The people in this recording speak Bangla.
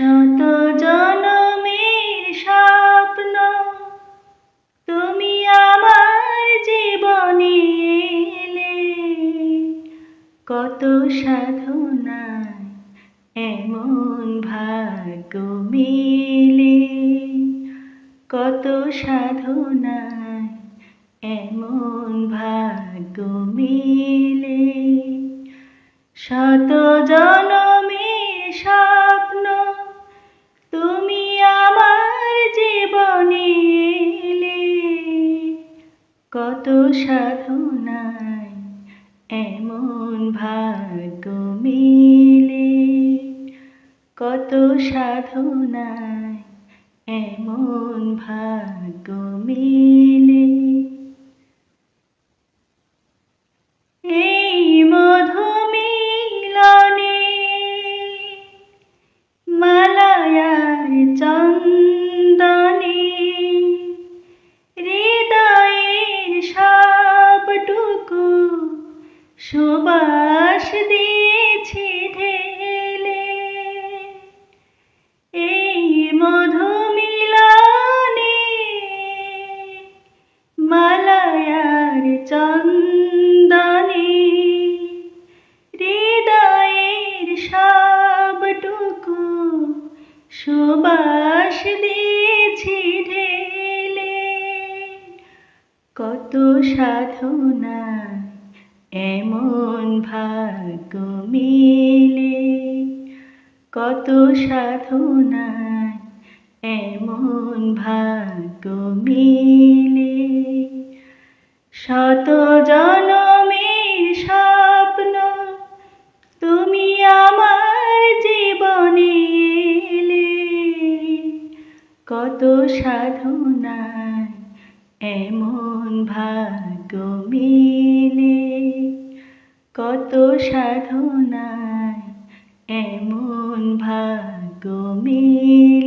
শত জনমের স্বপ্ন তুমি আমার জীবনে এলে, কত সাধনায় এমন ভাগ্য মেলে, কত সাধনায় এমন ভাগ্য মেলে। শত জনমের স্বপ্ন তুমি আমার জীবনে এলে, কত সাধনায় এমন ভাগ্য মেলে, কত সাধনায় এমন ভাগ্য মেলে। এই মধু মিলনে মালায়ার চন্দনে হৃদয়ের সবটুকু সুবাস দিয়েছি ঢেলে। এই মধু মিলনে মালায়ার চন্দনে হৃদয়ের সবটুকু সুবাস দিয়েছি ঢেলে, কত সাধনায় এমন ভাগ্য মেলে, কত সাধনায় এমন ভাগ্য মেলে। শত জনমের স্বপ্ন তুমি আমার জীবনে এলে, কত সাধনায় এমন ভাগ্য মেলে, কত সাধনায় এমন ভাগ্য মেলে।